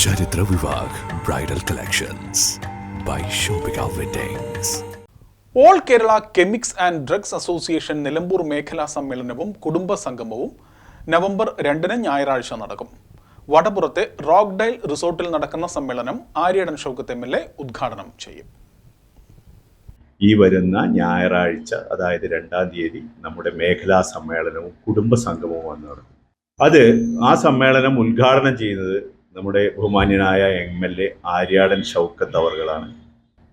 ചരിത്ര Vivah bridal collections by shopping weddings. All Kerala കെമിക്സ് and drugs association Nilambur മേഖലാ സമ്മേളനവും കുടുംബ സംഗമവും നവംബർ 2 ഞായറാഴ്ച നടക്കും. വടപുറത്തെ റോക്ക്ഡൈൽ റിസോർട്ടിൽ നടക്കുന്ന സമ്മേളനം ആര്യടൻ ഷൗക്കത്ത് MLA ഉദ്ഘാടനം ചെയ്യും. ഈ വരുന്ന ഞായറാഴ്ച, അതായത് 2-ാം തീയതി നമ്മുടെ മേഖലാ സമ്മേളനവും കുടുംബ സംഗമവും നടക്കും. ആ സമ്മേളനം ഉദ്ഘാടനം ചെയ്യുന്നത് നമ്മുടെ ബഹുമാന്യനായ MLA ആര്യാടൻ ഷൗക്കത്ത് അവർകളാണ്.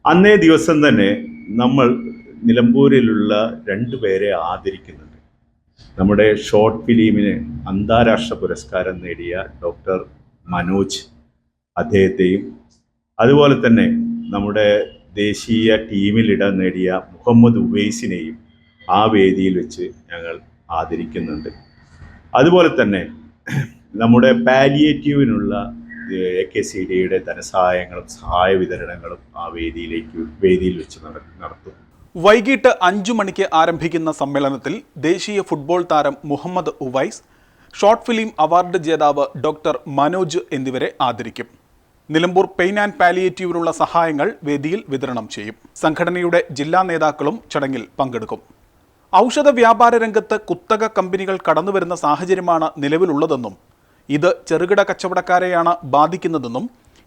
അന്നേ ദിവസം തന്നെ നമ്മൾ നിലമ്പൂരിലുള്ള 2 പേരെ ആദരിക്കുന്നുണ്ട്. നമ്മുടെ ഷോർട്ട് ഫിലിമിന് അന്താരാഷ്ട്ര പുരസ്കാരം നേടിയ ഡോക്ടർ മനോജ് അദ്ദേഹത്തെയും, അതുപോലെ തന്നെ നമ്മുടെ ദേശീയ ടീമിൽ ഇടം നേടിയ മുഹമ്മദ് ഉവൈസിനെയും ആ വേദിയിൽ വെച്ച് ഞങ്ങൾ ആദരിക്കുന്നുണ്ട്. അതുപോലെ തന്നെ നമ്മുടെ പാലിയേറ്റീവിനുള്ള AKCDയുടെ ധനസഹായങ്ങളും സഹായ വിതരണങ്ങളും ആ വേദിയിൽ വെച്ച് നടത്തും. വൈകിട്ട് 5 മണിക്ക് ആരംഭിക്കുന്ന സമ്മേളനത്തിൽ ദേശീയ ഫുട്ബോൾ താരം Muhammad Uvais, short film award ജേതാവ് ഡോക്ടർ മനോജ് എന്നിവരെ ആദരിക്കും. നിലമ്പൂർ പെയിൻ ആൻഡ് പാലിയേറ്റീവിനുള്ള സഹായങ്ങൾ വേദിയിൽ വിതരണം ചെയ്യും. സംഘടനയുടെ ജില്ലാ നേതാക്കളും ചടങ്ങിൽ പങ്കെടുക്കും. ഔഷധ വ്യാപാര രംഗത്ത് കുത്തക കമ്പനികൾ കടന്നുവരുന്ന സാഹചര്യമാണ് നിലവിലുള്ളതെന്നും ഇത് ചെറുകിട കച്ചവടക്കാരെയാണ് ബാധിക്കുന്നതെന്നും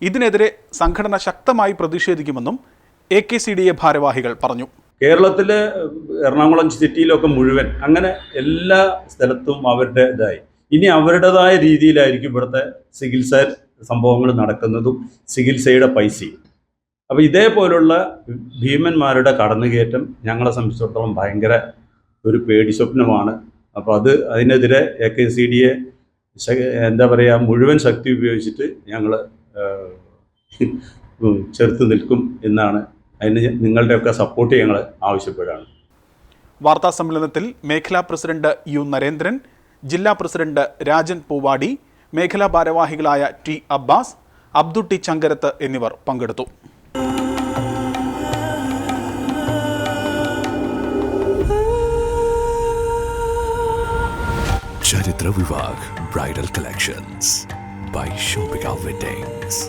ഇതിനെതിരെ സംഘടന ശക്തമായി പ്രതിഷേധിക്കുമെന്നും AKCDA ഭാരവാഹികൾ പറഞ്ഞു. കേരളത്തിലെ എറണാകുളം സിറ്റിയിലൊക്കെ മുഴുവൻ അങ്ങനെ എല്ലാ സ്ഥലത്തും അവരുടെ ഇനി അവരുടേതായ രീതിയിലായിരിക്കും ഇവിടുത്തെ ചികിത്സ സംഭവങ്ങൾ നടക്കുന്നതും ചികിത്സയുടെ പൈസയും. അപ്പോൾ ഇതേപോലുള്ള ഭീമന്മാരുടെ കടന്നുകയറ്റം ഞങ്ങളെ സംബന്ധിച്ചിടത്തോളം ഭയങ്കര ഒരു പേടി സ്വപ്നമാണ്. അപ്പോൾ അതിനെതിരെ AKCDA മുഴുവൻ ശക്തി ഉപയോഗിച്ചിട്ട് ഞങ്ങൾ ചെറുത്ത് നിൽക്കും എന്നാണ്. അതിന് നിങ്ങളുടെയൊക്കെ സപ്പോർട്ട് ഞങ്ങൾ ആവശ്യപ്പെടുകയാണ്. വാർത്താ സമ്മേളനത്തിൽ മേഖലാ പ്രസിഡന്റ് U നരേന്ദ്രൻ, ജില്ലാ പ്രസിഡന്റ് രാജൻ പൂവാടി, മേഖലാ ഭാരവാഹികളായ T അബ്ബാസ്, അബ്ദുട്ടി ചങ്കരത്ത് എന്നിവർ പങ്കെടുത്തു. ചരിത്ര Vivah bridal collections by shopping weddings.